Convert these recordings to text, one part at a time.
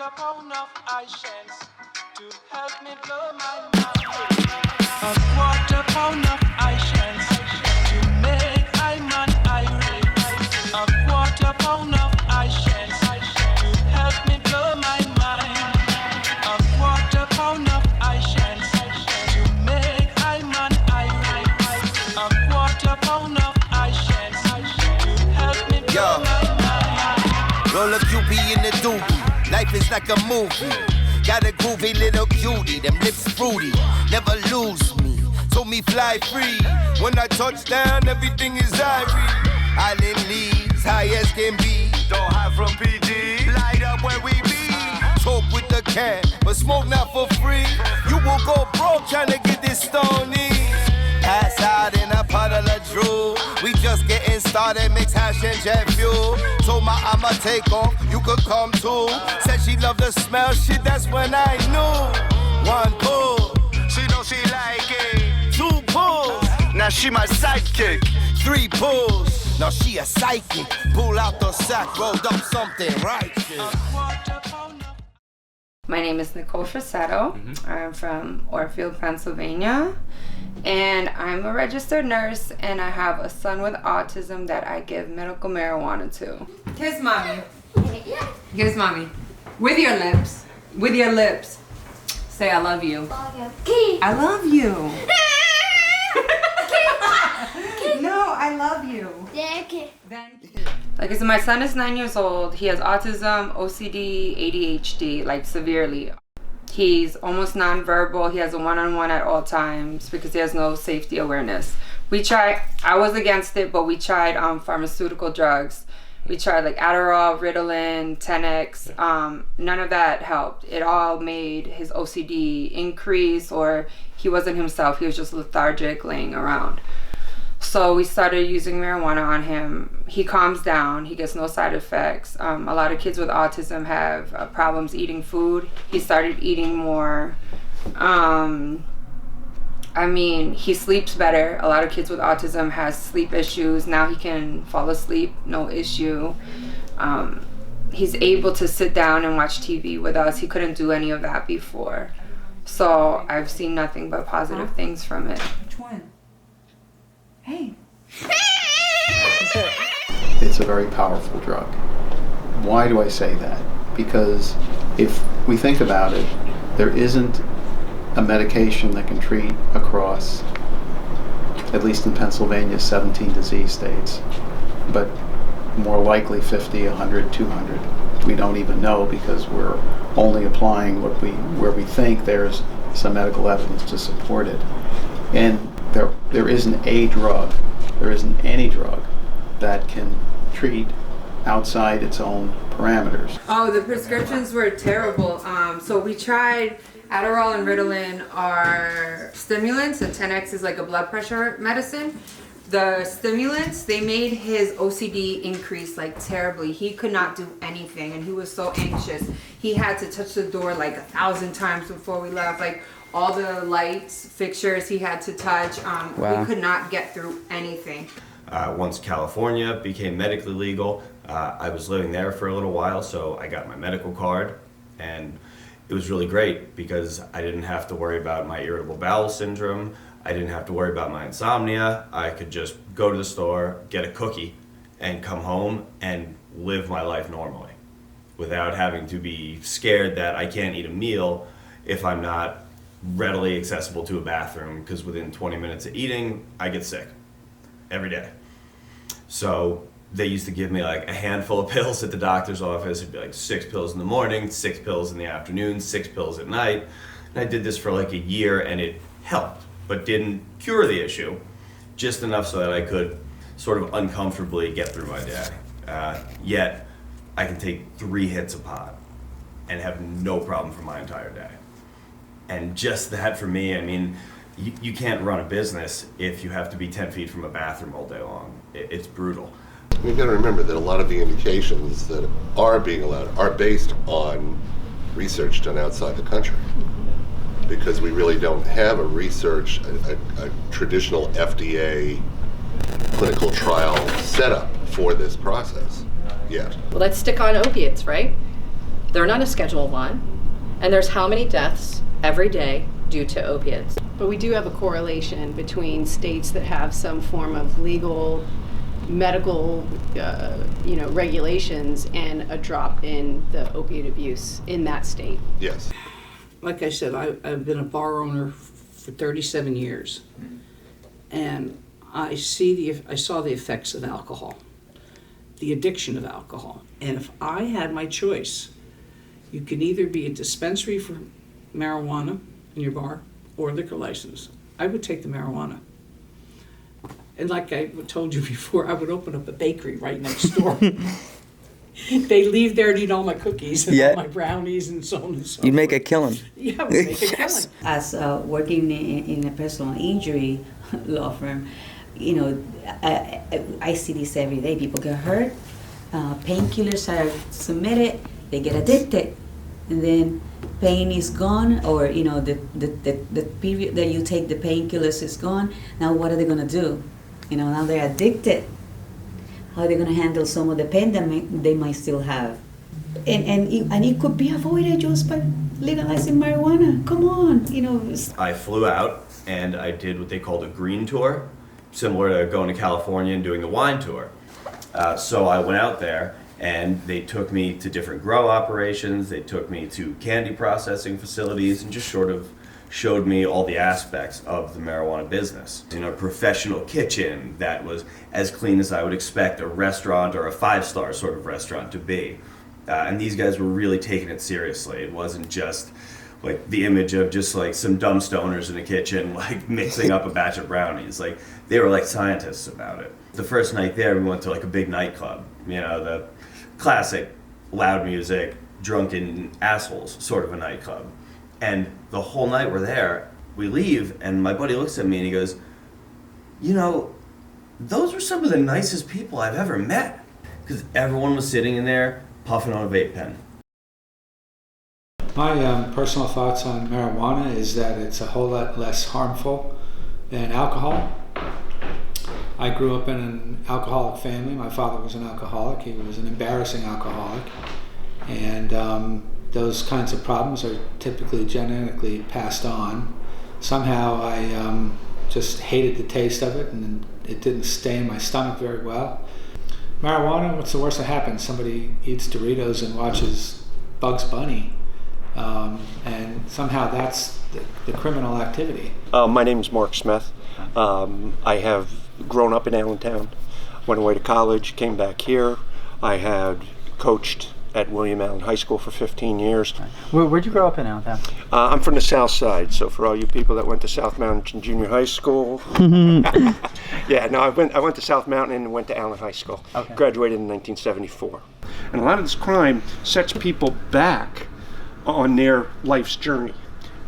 quarter pound of Ishens to help me blow my mind. A quarter pound of Ishens to make I man irate. A quarter pound of Ishens to help me blow my mind. A quarter pound of Ishens to make I man irate. A quarter pound of Ishens to help me blow my mind. Roll a QP in the doobie. Life is like a movie. Got a groovy little cutie, them lips fruity. Never lose me, so me fly free. When I touch down, everything is ivory. Island leaves, high as can be. Don't hide from PD, light up where we be. Smoke with the can, but smoke not for free. You will go broke trying to get this stony. Pass out in a puddle of drool. We just getting started, mix hash and jet fuel. Told my I'ma take off, you could come too. Said she loved the smell, shit, that's when I knew. One pull, she know she like it. Two pulls, now she my sidekick. Three pulls, now she a psychic. Pull out the sack, rolled up something righteous. My name is Nicole Frassetto. I'm from Orfield, Pennsylvania. And I'm a registered nurse, and I have a son with autism that I give medical marijuana to. Kiss mommy. Kiss mommy. With your lips. With your lips. Say I love you. I love you. No, I love you. Like I said, my son is 9 years old. He has autism, OCD, ADHD, like severely. He's almost nonverbal. He has a one-on-one at all times because he has no safety awareness. I was against it, but we tried pharmaceutical drugs. We tried like Adderall, Ritalin, 10X. None of that helped. It all made his OCD increase, or he wasn't himself. He was just lethargic, laying around. So we started using marijuana on him. He calms down. He gets no side effects. A lot of kids with autism have problems eating food. He started eating more. He sleeps better. A lot of kids with autism has sleep issues. Now he can fall asleep, no issue. He's able to sit down and watch TV with us. He couldn't do any of that before. So I've seen nothing but positive things from it. Which one? Hey. It's a very powerful drug. Why do I say that? Because if we think about it, there isn't a medication that can treat across, at least in Pennsylvania, 17 disease states, but more likely 50, 100, 200. We don't even know because we're only applying where we think there's some medical evidence to support it. And there isn't a drug, there isn't any drug that can treat outside its own parameters. Oh, the prescriptions were terrible. So we tried Adderall and Ritalin are stimulants, and 10X is like a blood pressure medicine. The stimulants, they made his OCD increase like terribly. He could not do anything, and he was so anxious. He had to touch the door like 1,000 times before we left. Like all the lights, fixtures he had to touch. Wow. We could not get through anything. Once California became medically legal, I was living there for a little while, so I got my medical card, and it was really great because I didn't have to worry about my irritable bowel syndrome. I didn't have to worry about my insomnia. I could just go to the store, get a cookie, and come home and live my life normally without having to be scared that I can't eat a meal if I'm not readily accessible to a bathroom, because within 20 minutes of eating, I get sick every day. So they used to give me like a handful of pills at the doctor's office. It'd be like 6 pills in the morning, 6 pills in the afternoon, 6 pills at night. And I did this for like a year, and it helped, but didn't cure the issue, just enough so that I could sort of uncomfortably get through my day. Yet I can take 3 hits of pot and have no problem for my entire day. And just that for me, I mean, you can't run a business if you have to be 10 feet from a bathroom all day long. It's brutal. You've got to remember that a lot of the indications that are being allowed are based on research done outside the country. Because we really don't have a traditional FDA clinical trial setup for this process yet. Well, let's stick on opiates, right? They're not a Schedule 1, and there's how many deaths every day due to opiates. But we do have a correlation between states that have some form of legal, medical, regulations and a drop in the opiate abuse in that state. Yes. Like I said, I've been a bar owner for 37 years, and I saw the effects of alcohol, the addiction of alcohol. And if I had my choice, you can either be a dispensary for marijuana in your bar or liquor license. I would take the marijuana. And like I told you before, I would open up a bakery right next door. They leave there and eat all my cookies and all my brownies and so on and so forth. You make a killing. Yeah, we make a killing. As working in a personal injury law firm, I see this every day. People get hurt, painkillers are submitted, they get addicted, and then pain is gone, or the period that you take the painkillers is gone. Now what are they gonna do? Now they're addicted. How are they gonna handle some of the pain that they might still have? And it could be avoided just by legalizing marijuana. Come on, I flew out and I did what they called a green tour, similar to going to California and doing the wine tour. So I went out there and they took me to different grow operations, they took me to candy processing facilities, and just sort of showed me all the aspects of the marijuana business. In a professional kitchen that was as clean as I would expect a restaurant or a five-star sort of restaurant to be. And these guys were really taking it seriously. It wasn't just like the image of just like some dumb stoners in a kitchen like mixing up a batch of brownies. Like they were like scientists about it. The first night there we went to like a big nightclub, the classic loud music, drunken assholes sort of a nightclub. And the whole night we're there, we leave and my buddy looks at me and he goes, those were some of the nicest people I've ever met. Because everyone was sitting in there puffing on a vape pen. My personal thoughts on marijuana is that it's a whole lot less harmful than alcohol. I grew up in an alcoholic family. My father was an alcoholic. He was an embarrassing alcoholic. And those kinds of problems are typically genetically passed on. Somehow I just hated the taste of it, and it didn't stay in my stomach very well. Marijuana, what's the worst that happens? Somebody eats Doritos and watches Bugs Bunny, and somehow that's the criminal activity. My name is Mark Smith. I have grown up in Allentown, went away to college, came back here. I had coached at William Allen High School for 15 years. Where'd you grow up in Allentown? I'm from the South Side, so for all you people that went to South Mountain Junior High School, yeah, no, I went to South Mountain and went to Allen High School. Okay. Graduated in 1974. And a lot of this crime sets people back on their life's journey.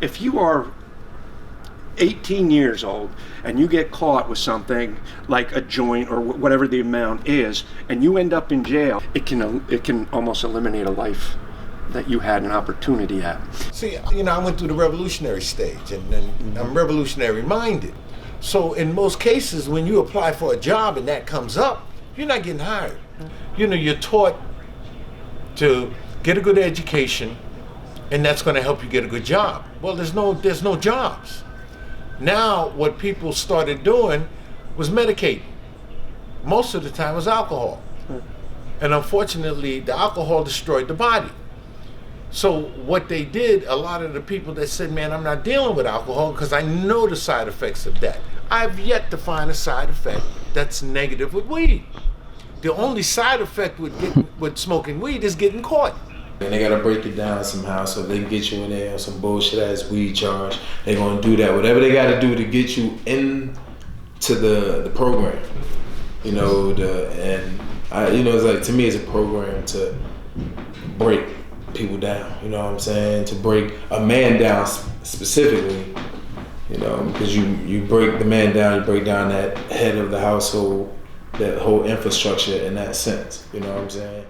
If you are 18 years old and you get caught with something like a joint or whatever the amount is, and you end up in jail, it can almost eliminate a life that you had an opportunity at. See, I went through the revolutionary stage, and I'm revolutionary minded. So in most cases, when you apply for a job and that comes up, you're not getting hired. You're taught to get a good education, and that's going to help you get a good job. Well, there's no jobs. Now, what people started doing was medicating. Most of the time it was alcohol. And unfortunately, the alcohol destroyed the body. So what they did, a lot of the people that said, man, I'm not dealing with alcohol because I know the side effects of that. I've yet to find a side effect that's negative with weed. The only side effect with smoking weed is getting caught. And they gotta break it down somehow so they can get you in there on some bullshit ass weed charge. They're gonna do that. Whatever they gotta do to get you into the program. It's like, to me, it's a program to break people down. You know what I'm saying? To break a man down specifically. Because you break the man down, you break down that head of the household, that whole infrastructure in that sense. You know what I'm saying?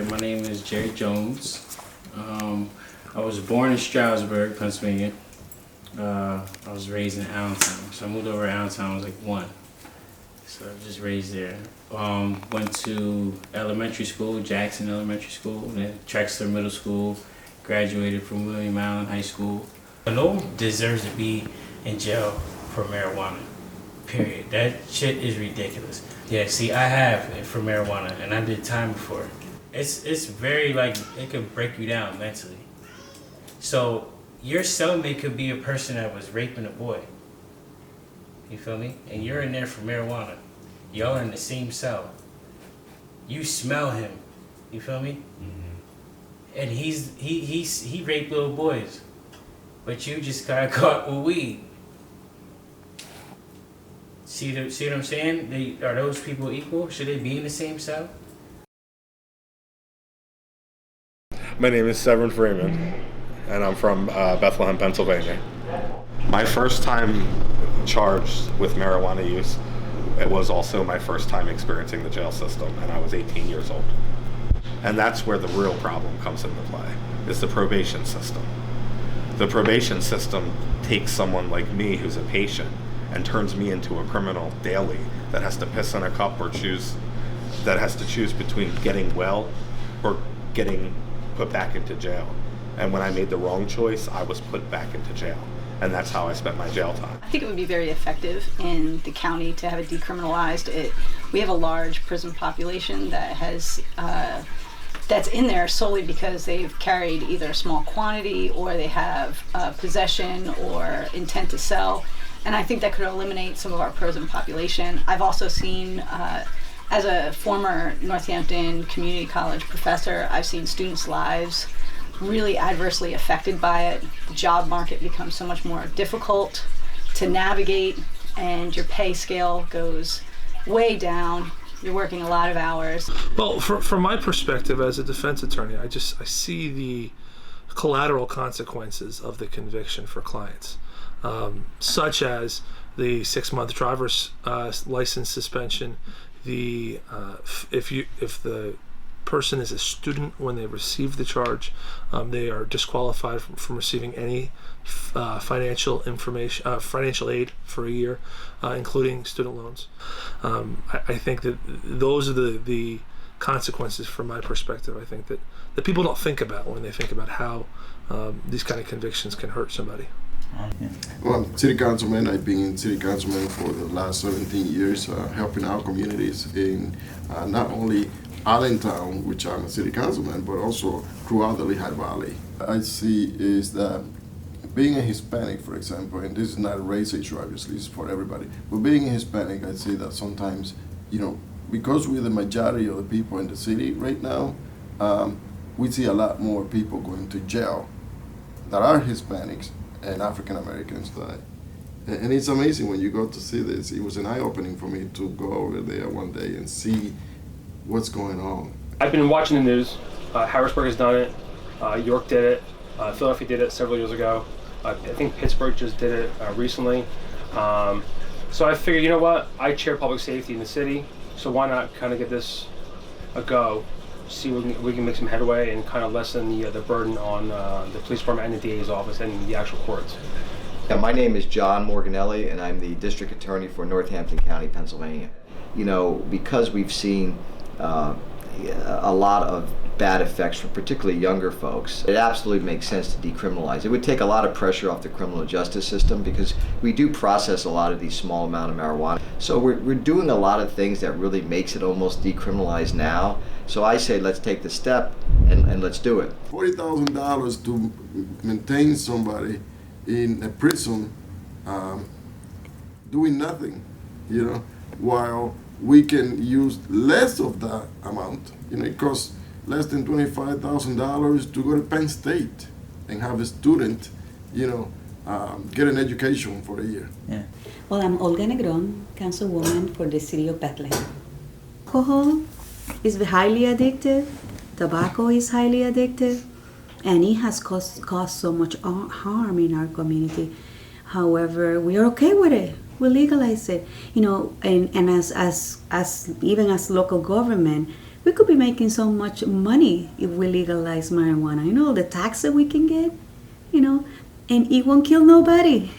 right, my name is Jerry Jones. I was born in Stroudsburg, Pennsylvania. I was raised in Allentown, so I moved over to Allentown when I was like 1. So I was just raised there. Went to elementary school, Jackson Elementary School, then Trexler Middle School, graduated from William Allen High School. No one deserves to be in jail for marijuana, period. That shit is ridiculous. Yeah, see, I have for marijuana, and I did time before. It's very, like, it could break you down mentally. So your cellmate could be a person that was raping a boy. You feel me? And you're in there for marijuana. Y'all are in the same cell. You smell him. You feel me? Mm-hmm. And he raped little boys. But you just got caught with weed. See what I'm saying? Are those people equal? Should they be in the same cell? My name is Severin Freeman, and I'm from Bethlehem, Pennsylvania. My first time charged with marijuana use, it was also my first time experiencing the jail system, and I was 18 years old. And that's where the real problem comes into play, is the probation system. The probation system takes someone like me who's a patient and turns me into a criminal daily that has to piss in a cup or that has to choose between getting well or getting put back into jail. And when I made the wrong choice, I was put back into jail. And that's how I spent my jail time. I think it would be very effective in the county to have it decriminalized. We have a large prison population that has that's in there solely because they've carried either a small quantity or they have possession or intent to sell. And I think that could eliminate some of our prison population. I've also seen, as a former Northampton Community College professor, I've seen students' lives really adversely affected by it. The job market becomes so much more difficult to navigate, and your pay scale goes way down. You're working a lot of hours. Well, from my perspective as a defense attorney, I see the collateral consequences of the conviction for clients, such as the 6-month driver's license suspension. If the person is a student when they receive the charge, they are disqualified from receiving any financial aid for a year, including student loans. I think that those are the consequences from my perspective. I think that people don't think about when they think about how these kind of convictions can hurt somebody. Well, city councilman, I've been in city councilman for the last 17 years, helping our communities in not only Allentown, which I'm a city councilman, but also throughout the Lehigh Valley. I see is that being a Hispanic, for example, and this is not a race issue, obviously, it's for everybody, but being a Hispanic, I see that sometimes, because we're the majority of the people in the city right now, we see a lot more people going to jail that are Hispanics and African Americans. And it's amazing when you go to see this. It was an eye-opening for me to go over there one day and see what's going on. I've been watching the news. Harrisburg has done it. York did it. Philadelphia did it several years ago. I think Pittsburgh just did it recently. So I figured, you know what? I chair public safety in the city, so why not kind of give this a go, see if we can make some headway and kind of lessen the burden on the police department and the DA's office and the actual courts. Yeah, my name is John Morganelli, and I'm the district attorney for Northampton County, Pennsylvania. Because we've seen a lot of bad effects for particularly younger folks, it absolutely makes sense to decriminalize. It would take a lot of pressure off the criminal justice system because we do process a lot of these small amount of marijuana. So we're doing a lot of things that really makes it almost decriminalized now. So I say let's take the step and let's do it. $40,000 to maintain somebody in a prison doing nothing, while we can use less of that amount. It costs less than $25,000 to go to Penn State and have a student, get an education for a year. Yeah. Well, I'm Olga Negron, councilwoman for the city of Bethlehem. Alcohol is highly addictive. Tobacco is highly addictive, and it has caused so much harm in our community. However, we are okay with it. We legalize it, and as even as local government, we could be making so much money if we legalize marijuana. You know, the tax that we can get, you know, and it won't kill nobody,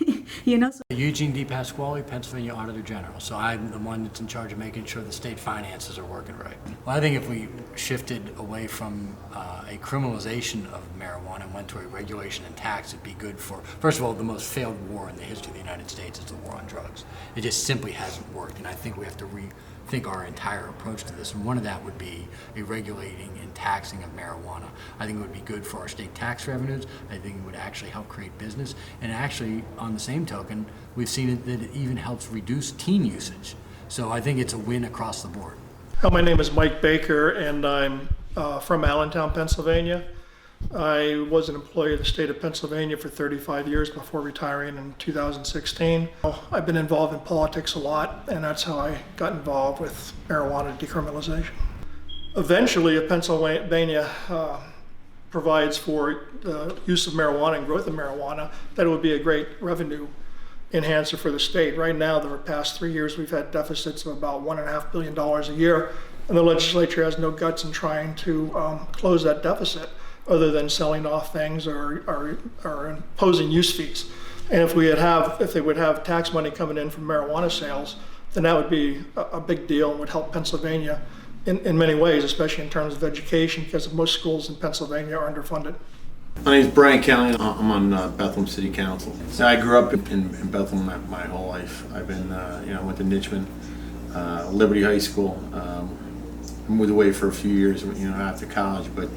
you know. Eugene D. Pasquale, Pennsylvania Auditor General. So I'm the one that's in charge of making sure the state finances are working right. Well, I think if we shifted away from a criminalization of marijuana and went to a regulation and tax, it'd be good for, first of all, the most failed war in the history of the United States is the war on drugs. It just simply hasn't worked, and I think we have to rethink our entire approach to this. And one of that would be a regulating and taxing of marijuana. I think it would be good for our state tax revenues. I think it would actually help create business. And actually, on the same token, we've seen that it even helps reduce teen usage. So I think it's a win across the board. My name is Mike Baker, and I'm from Allentown, Pennsylvania. I was an employee of the state of Pennsylvania for 35 years before retiring in 2016. I've been involved in politics a lot, and that's how I got involved with marijuana decriminalization. Eventually, if Pennsylvania provides for the use of marijuana and growth of marijuana, that it would be a great revenue enhancer for the state. Right now, the past 3 years, we've had deficits of about $1.5 billion a year, and the legislature has no guts in trying to close that deficit, other than selling off things or imposing use fees. And if they would have tax money coming in from marijuana sales, then that would be a big deal and would help Pennsylvania in many ways, especially in terms of education, because most schools in Pennsylvania are underfunded. My name is Brian Kelly. I'm on Bethlehem City Council. So I grew up in Bethlehem my whole life. I've been, I went to Nichmond, Liberty High School. Moved away for a few years, after college, but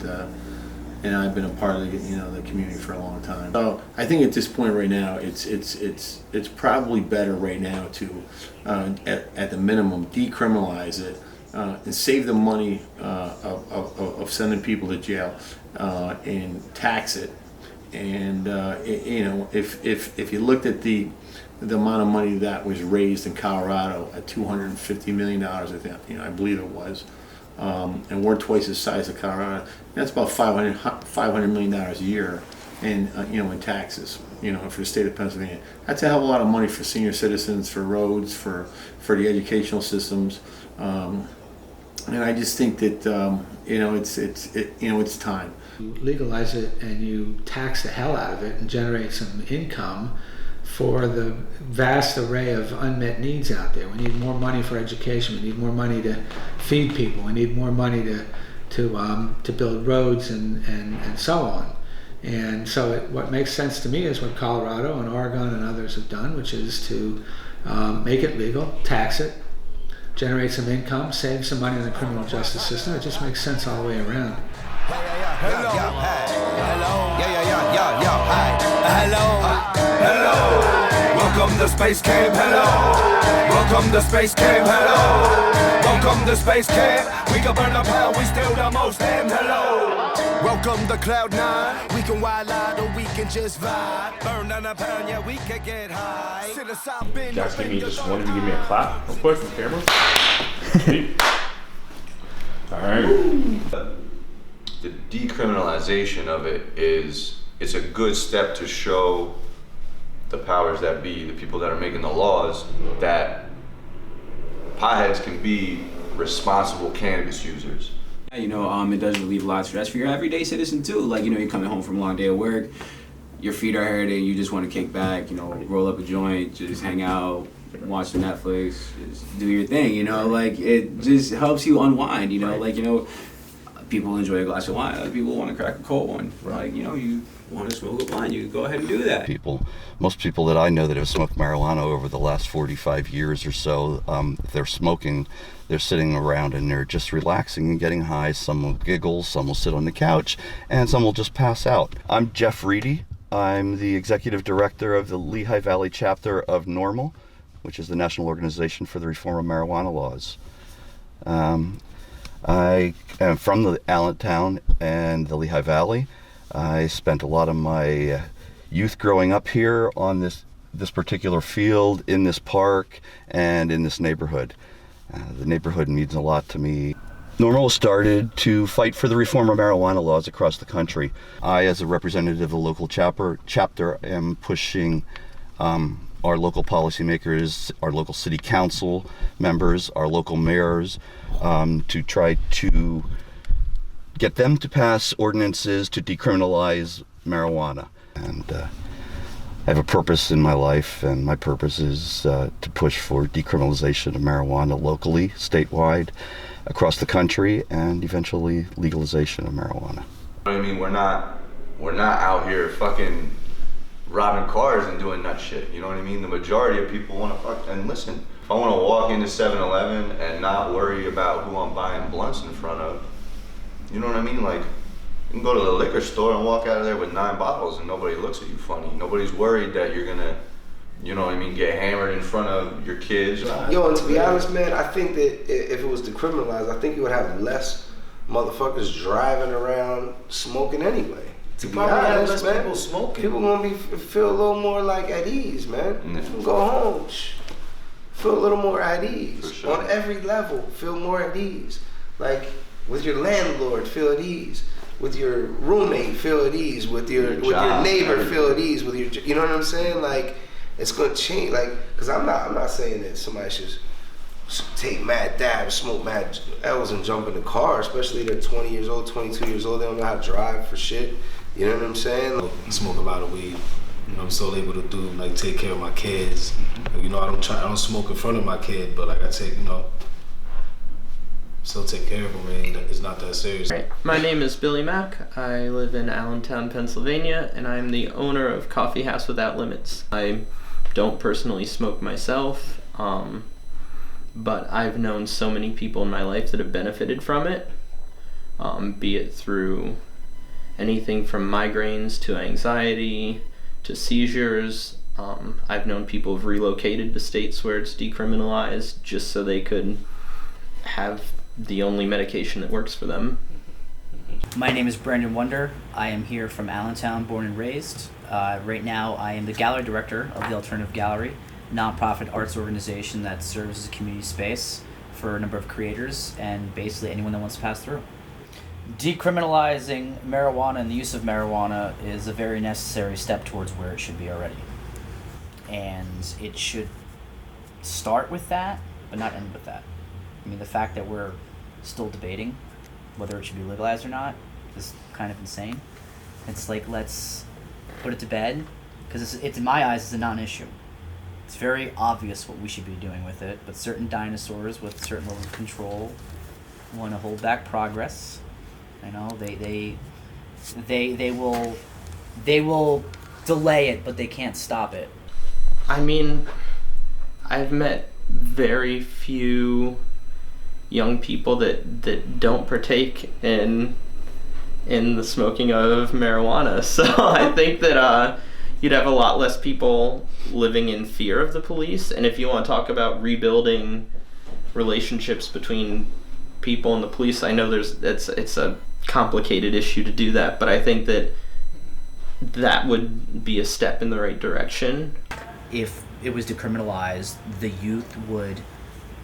I've been a part of the community for a long time. So I think at this point right now, it's probably better right now to, at the minimum, decriminalize it and save the money of sending people to jail and tax it. And if you looked at the amount of money that was raised in Colorado at $250 million, I believe it was. And we're twice the size of Colorado. That's about $500 million a year, in taxes. For the state of Pennsylvania, that's a hell of a lot of money for senior citizens, for roads, for the educational systems, and I just think that it's time. You legalize it and you tax the hell out of it and generate some income for the vast array of unmet needs out there. We need more money for education. We need more money to feed people. We need more money to build roads and so on. And so what makes sense to me is what Colorado and Oregon and others have done, which is to make it legal, tax it, generate some income, save some money in the criminal justice system. It just makes sense all the way around. Welcome to Space Camp, hello. Welcome to Space Camp, hello. Welcome to Space Camp. We can burn up hell, we still the most damn hello. Welcome to Cloud 9. We can wild out or we can just vibe. Burn down a pound, yeah, we can get high. Guys, give me just one of you give me a clap real quick from camera. All right. The decriminalization of it it's a good step to show the powers that be, the people that are making the laws, that potheads can be responsible cannabis users. It does relieve a lot of stress for your everyday citizen too. Like, you're coming home from a long day of work, your feet are hurting, you just want to kick back, roll up a joint, just hang out, watch some Netflix, just do your thing, it just helps you unwind, people enjoy a glass of wine, other people want to crack a cold one, you want to smoke a blunt, you go ahead and do that. Most people that I know that have smoked marijuana over the last 45 years or so, if they're smoking, they're sitting around and they're just relaxing and getting high. Some will giggle, some will sit on the couch, and some will just pass out. I'm Jeff Reedy. I'm the executive director of the Lehigh Valley chapter of NORML, which is the National Organization for the Reform of Marijuana Laws. I am from the Allentown and the Lehigh Valley. I spent a lot of my youth growing up here on this particular field, in this park, and in this neighborhood. The neighborhood means a lot to me. NORML started to fight for the reform of marijuana laws across the country. I, as a representative of the local chapter, am pushing our local policymakers, our local city council members, our local mayors, to try to get them to pass ordinances to decriminalize marijuana. And I have a purpose in my life, and my purpose is to push for decriminalization of marijuana locally, statewide, across the country, and eventually legalization of marijuana. I mean, we're not out here fucking robbing cars and doing nut shit. You know what I mean? The majority of people want to fuck. And listen, if I want to walk into 7-Eleven and not worry about who I'm buying blunts in front of, you know what I mean? Like, you can go to the liquor store and walk out of there with 9 bottles and nobody looks at you funny. Nobody's worried that you're gonna, you know what I mean, get hammered in front of your kids. Yo, and to be honest, man, I think that if it was decriminalized, I think you would have less motherfuckers driving around smoking anyway. To be honest, man, people smoking. People gonna feel a little more like at ease, man. Yeah. Go home, feel a little more at ease on every level. Feel more at ease, like with your landlord, feel at ease. With your roommate, feel at ease. With your neighbor, feel at ease. With your, you know what I'm saying? Like, it's gonna change. Like, cause I'm not saying that somebody should take mad dabs, smoke mad L's, and jump in the car. Especially they're 20 years old, 22 years old. They don't know how to drive for shit. You know what I'm saying? Like, I smoke a lot of weed. You know, I'm still able to do like take care of my kids. You know, I don't smoke in front of my kid, but like I take, you know, still take care of them, and it's not that serious. Right. My name is Billy Mack. I live in Allentown, Pennsylvania, and I'm the owner of Coffee House Without Limits. I don't personally smoke myself, but I've known so many people in my life that have benefited from it, be it through anything from migraines to anxiety to seizures. I've known people who've relocated to states where it's decriminalized just so they could have the only medication that works for them. My name is Brandon Wonder. I am here from Allentown, born and raised. Right now I am the gallery director of the Alternative Gallery, nonprofit arts organization that serves as a community space for a number of creators and basically anyone that wants to pass through. Decriminalizing marijuana and the use of marijuana is a very necessary step towards where it should be already. And it should start with that, but not end with that. I mean, the fact that we're still debating whether it should be legalized or not is kind of insane. It's like, let's put it to bed, because it's in my eyes, it's a non-issue. It's very obvious what we should be doing with it, but certain dinosaurs with a certain level of control want to hold back progress. You know, they will delay it, but they can't stop it. I mean, I've met very few young people that don't partake in the smoking of marijuana. So I think that you'd have a lot less people living in fear of the police. And if you want to talk about rebuilding relationships between people and the police, I know it's a complicated issue to do that, but I think that would be a step in the right direction. If it was decriminalized, the youth would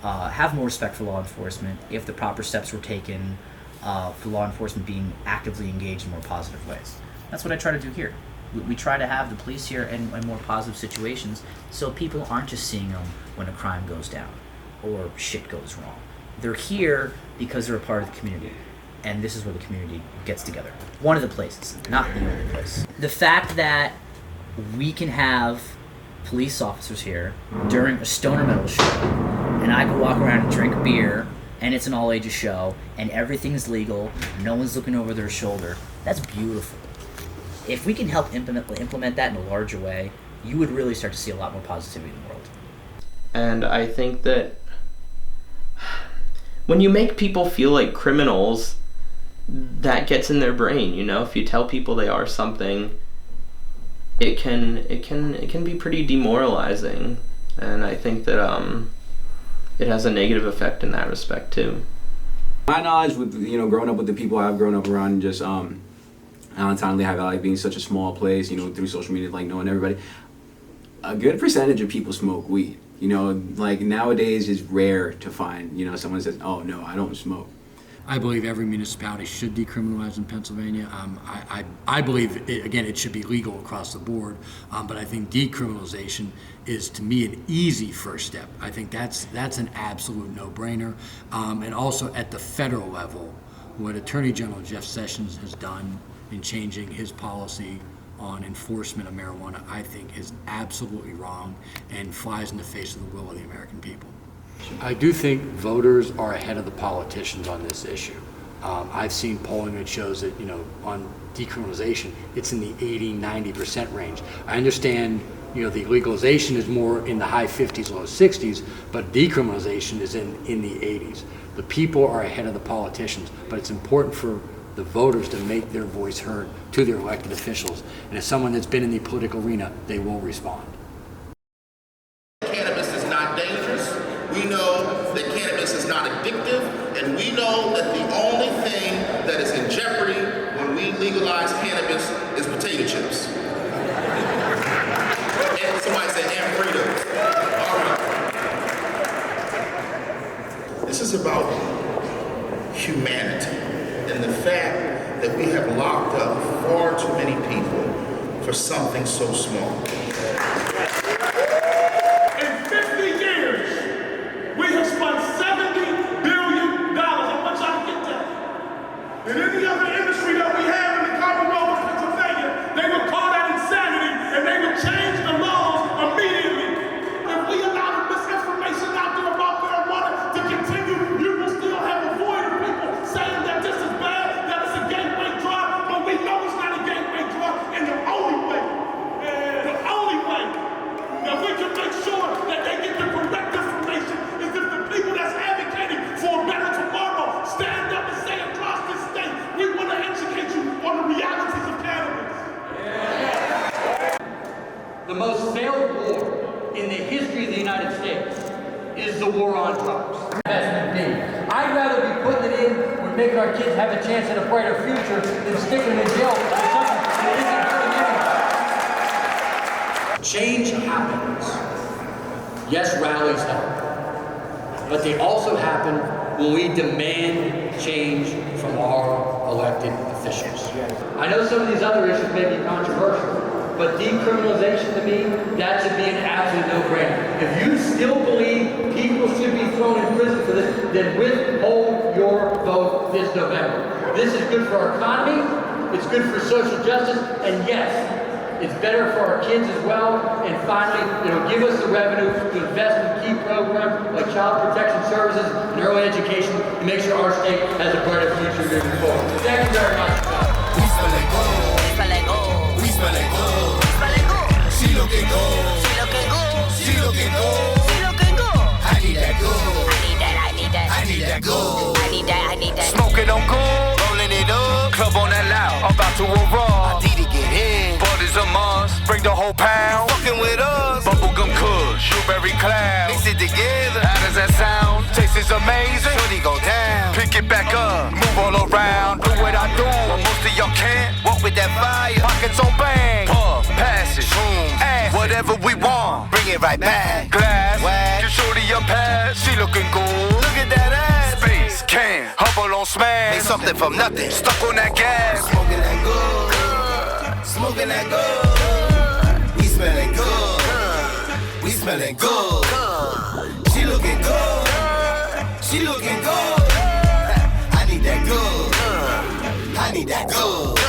have more respect for law enforcement if the proper steps were taken for law enforcement being actively engaged in more positive ways. That's what I try to do here. We try to have the police here in more positive situations so people aren't just seeing them when a crime goes down or shit goes wrong. They're here because they're a part of the community, and this is where the community gets together. One of the places, not the only place. The fact that we can have police officers here during a stoner metal show, and I can walk around and drink beer, and it's an all-ages show, and everything's legal, no one's looking over their shoulder. That's beautiful. If we can help implement that in a larger way, you would really start to see a lot more positivity in the world. And I think that when you make people feel like criminals, that gets in their brain, you know? If you tell people they are something, it can be pretty demoralizing. And I think that it has a negative effect in that respect too. My knowledge with, growing up with the people I've grown up around, just Allentown, Lehigh Valley being such a small place, through social media, like knowing everybody, a good percentage of people smoke weed. Like nowadays it's rare to find, someone says, oh no, I don't smoke. I believe every municipality should decriminalize in Pennsylvania. I believe, it should be legal across the board, but I think decriminalization is, to me, an easy first step. I think that's an absolute no-brainer. And also at the federal level, what Attorney General Jeff Sessions has done in changing his policy on enforcement of marijuana, I think is absolutely wrong and flies in the face of the will of the American people. I do think voters are ahead of the politicians on this issue. I've seen polling that shows that, on decriminalization, it's in the 80-90% range. I understand, the legalization is more in the high 50s, low 60s, but decriminalization is in the 80s. The people are ahead of the politicians, but it's important for the voters to make their voice heard to their elected officials. And as someone that's been in the political arena, they will respond. Cannabis is not dangerous. We know that cannabis is not addictive, and we know that the only thing that is in jeopardy when we legalize cannabis is potato chips. And somebody said, and Fritos. All right. This is about humanity and the fact that we have locked up far too many people for something so small. In 50 years, we have spent $70 billion. I want y'all to get that. In any other industry that we have in the Commonwealth of Pennsylvania, they would call that insanity and they would change the laws immediately. If we allow the misinformation out there about marijuana to continue, you will still have a void of people saying that this is bad, that it's a gateway drug, but we know it's not a gateway drug, and the only way that we can make sure that they get the correct information is if the people that's advocating for a better tomorrow stand up and say across this state, we want to educate you on the realities of cannabis. The most failed war in the history of the United States is the war on drugs. I'd rather be putting it in when making our kids have a chance at a brighter future than sticking them in jail for something that isn't hurting anyone. Change happens. Yes, rallies help. But they also happen when we demand change from our elected officials. I know some of these other issues may be controversial, but decriminalization to me, that should be an absolute no-brainer. If you still believe people should be thrown in prison for this, then withhold your vote this November. This is good for our economy, it's good for social justice, and yes, it's better for our kids as well, and finally, it'll give us the revenue to invest in key programs like child protection services and early education to make sure our state has a brighter future moving forward. Thank you very much. We smell it good. We smell it good. We smell it good. We smell it good. She looking good. She looking good. She looking good. She looking good. I need that good. I need that. I need that. I need that good. I need that. I need that. Smoking on good. Rolling it up. Club on that loud. About to arrive. I need to get in. Is a must, bring the whole pound. Fucking with us, bubblegum kush, blueberry cloud. Mix it together, how does that sound? Taste is amazing, shorty go down. Pick it back up, move all around. Do what I do, but most of y'all can't. Walk with that fire, pockets on bang. Puff, pass it, shrooms, ass, whatever we want. Bring it right back. Glass, wax, give shorty a pass. She looking good, look at that ass. Space, can, hubble on smash. Made something from nothing, stuck on that gas. Smoking that good. Smoking that good. We smelling good. We smelling good. She looking good. She looking good. I need that good. I need that good.